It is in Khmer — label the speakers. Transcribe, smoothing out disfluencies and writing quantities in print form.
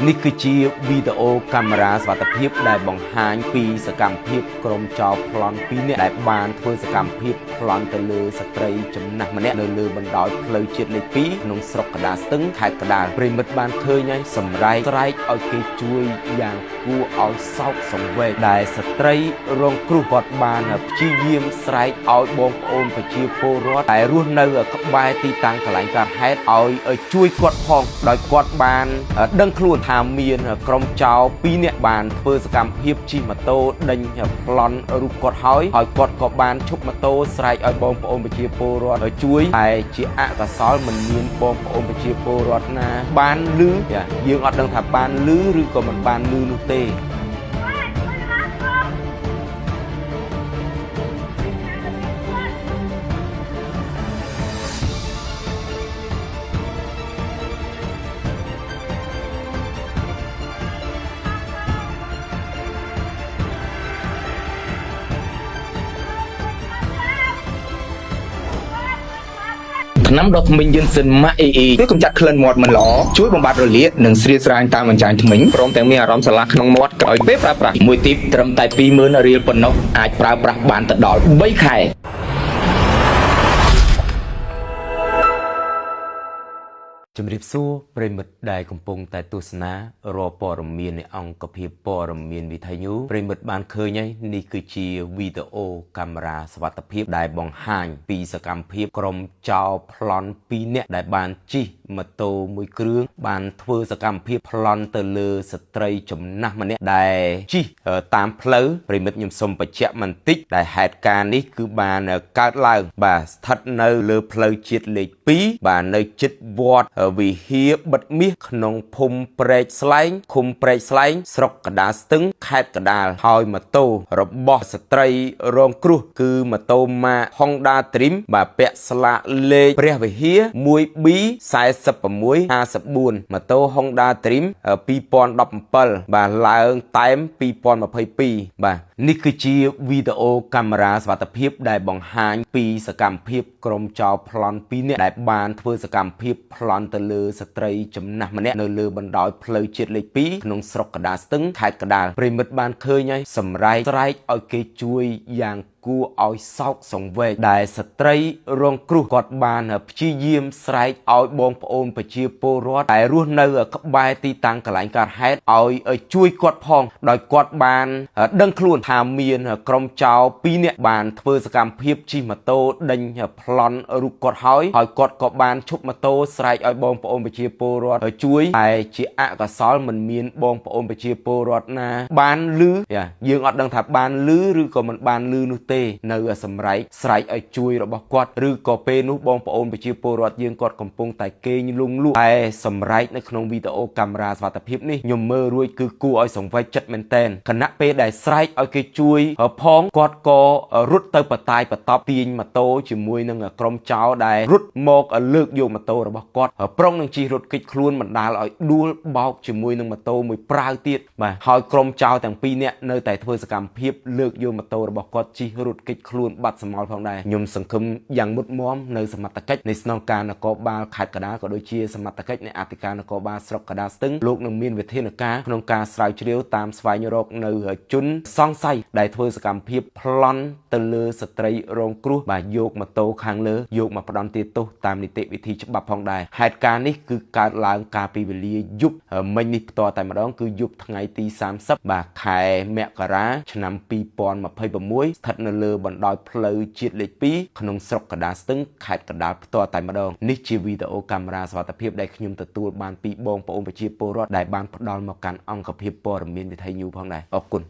Speaker 1: នេះគឺជាវីដេអូកាមេរ៉ាសុវត្ថិភាពដែលបង្ហាញពីសកម្មភាពក្រុមចោរប្លន់2នាក់ដែលបានធ្វើសកម្មភាពប្លន់ទៅលើស្ត្រីចំណាស់ម្នាក់នៅលើបណ្ដោយផ្លូវជាតិលេខ2ក្នុងស្រុកកណ្ដាលស្ទឹងខេត្តកណ្ដាលប្រិមិត្តបានឃើញហើយសម្រែកស្រែកឲ្យគេជួយយ៉ាងគួរឲ្យសោកសង្វេគដែលស្ត្រីរងគ្រោះគាត់បានព្យាយាមស្រែកឲ្យបងប្អូនប្រជាពលរដ្ឋដែលរស់នៅក្បែរទីតាំងកន្លែងកើតហេតុឲ្យជួយគាត់ផងដោយគាត់បានដឹងខ្លួនថាមានក្រុមចោរ2នាក់បានធ្វើសកម្មភាពជិះម៉ូតូដេញប្លន់រូបគាត់ហើយគាត់ក៏បានឈប់ម៉ូតូស្រែកឲ្យបងប្អូនប្រជាពលរដ្ឋជួយតែជាអកុសលមិនមានបងប្អូនប្រជាពលរដ្ឋណាបានឮយើងអត់ដឹងថាបានឮឬក៏មិនបានឮនោះទេ
Speaker 2: ថ្នាំដុសធ្មេញយឺនសិនម៉ាក់អ៊ីជួយកម្ចាត់ក្លិនមាត់មិនល្អជួយបំបត្តិរលាកនិងស្រាលស្រាញតាមអញ្ចាញធ្មេញព្រមទាំងមានអារម្មណ៍ស្រឡះក្នុងមាត់ក្រោយពេលប្រើប្រាស់មួយទីបត្រឹមតែ 20000 រៀលប៉ុណ្ណោះអាចប្រើប្រាស់បានទៅដល់3ខែ
Speaker 1: ជំរាបសួរប្រិមិត្តដែលកំពុងតែទស្សនារាល់ព័ត៌មាននៃអង្គភាពព័ត៌មានវិទ្យុប្រិមិត្តបានឃើញហើយនេះគឺជាវីដេអូកាមេរ៉ាសុវត្ថិភាពដែលបង្ហាញពីសកម្មភាពក្រុមចោរប្លន់2នាក់ដែលបានជិះម៉ូតូមួយគ្រឿងបានធ្វើសកម្មភាពប្លន់ទៅលើស្ត្រីចំណាស់ម្នាក់ដែលជិះតាមផ្លូវប្រិមិត្តខ្ញុំសូមបញ្ជាក់បន្តិចដែលហេតុការណ៍នេះគឺបានកើតឡើងបាទស្ថិតនៅលើផ្លូវជាតិលេខ2បាទនៅជិតវត្តវិហារបិទមាសក្នុងភូមិព្រែកស្លែងឃុំព្រែកស្លែងស្រុកកណ្ដាលស្ទឹងខេត្តកណ្ដាលហើយម៉ូតូរបស់ស្ត្រីរងគ្រោះគឺម៉ូតូម៉ាក Honda Dream បាទពាក់ស្លាកលេខព្រះវិហារ 1B4654 ម៉ូតូ Honda Dream 2017បាទឡើងតែម2022បាទនេះគឺជាវីដេអូកាមេរ៉ាសុវត្ថិភាពដែលបង្ហាញពីសកម្មភាពក្រុមចោរប្លន់2នាក់ដែលបានធ្វើសកម្មភាពប្លន់ទៅលើស្ត្រីចំណាស់ម្នាក់នៅលើបណ្ដោយផ្លូវជាតិលេខ2ក្នុងស្រុកកណ្ដាលស្ទឹងខេត្តកណ្ដាលប្រិមិត្តបានឃើញហើយសម្រែកស្រែកឲ្យគេជួយយ៉ាងគួរឲ្យសោកសង្វេគដែលស្ត្រីរងគ្រោះគាត់បានព្យាយាមស្រែកឲ្យបងប្អូនប្រជាពលរដ្ឋដែលរស់នៅក្បែរទីតាំងកន្លែងកើតហេតុឲ្យជួយគាត់ផងដោយគាត់បានដឹងខ្លួនថាមានក្រុមចោរ2នាក់បានធ្វើសកម្មភាពជិះម៉ូតូដេញប្លន់រូបគាត់ហើយគាត់ក៏បានឈប់ម៉ូតូស្រែកឲ្យបងប្អូនប្រជាពលរដ្ឋជួយតែជាអកុសលមិនមានបងប្អូនប្រជាពលរដ្ឋណាបានឮយើងអត់ដឹងថាបានឮឬក៏មិនបានឮនោះទេនៅសម្រែកស្រែកឲ្យជួយរបស់គាត់ឬក៏ពេលនោះបងប្អូនប្រជាពលរដ្ឋយើងគាត់កំពុងតែគេងលង់លក់តែសម្រែកនៅក្នុងវីដេអូកាមេរ៉ាសុវត្ថិភាពនេះខ្ញុំមើលរួចគឺគួរឲ្យសង្វេគចិត្តមែនទែនខណៈពេលដែលស្រែកឲ្យគេជួយផងគាត់ក៏រត់ទៅបតាយបតប់ទាញម៉ូតូជាមួយនឹងក្រុមចោរដែលរត់មកលើកយកម៉ូតូរបស់គាត់ប្រុងនឹងជិះរត់គេចខ្លួនបណ្ដាលឲ្យដួលបោកជាមួយនឹងម៉ូតូមួយប្រាវទៀតបាទហើយក្រុមចោរទាំង2នាក់នៅតែធ្វើសកម្មភាពលើកយកម៉ូតូរបស់គាត់ជិះរត់គេចខ្លួនបាត់សមោលផងដែរខ្ញុំសង្ឃឹមយ៉ាងមុតមមនៅសមត្ថកិច្ចនៃស្នងការនគរបាលខេត្តកណ្ដាលក៏ដូចជាសមត្ថកិច្ចនៃអធិការនគរបាលស្រុកកណ្ដាលស្ទឹងលោកនឹងមានវិធានការក្នុងការស្រាវជ្រាវតាមស្វែងរកនៅជនសង្ស័យដែលធ្វើសកម្មភាពប្លន់ទៅលើស្ត្រីរងគ្រោះបាទយកម៉ូតូខាងលើយកមកផ្ដន្ទាទោសតាមនីតិវិធីច្បាប់ផងដែរហេតុការណ៍នេះគឺកើតឡើងកាលពីវេលាយប់មិញនេះផ្ទាល់តែម្ដងគឺយប់ថ្ងៃទី30បាទខែមករាឆ្នាំ2026ស្ថិតនៅលើបណ្ដោយផ្លូវជាតិលេខ2ក្នុងស្រុកកណ្ដាលស្ទឹងខេត្តកណ្ដាលផ្ទាល់តែម្ដងនេះជាវីដេអូកាមេរ៉ាសុវត្ថិភាពដែលខ្ញុំទទួលបានពីបងប្អូនប្រជាពលរដ្ឋដែលបានផ្ដល់មកកាន់អង្គភាពព័ត៌មានវិទ្យុផងដែរអរគុណ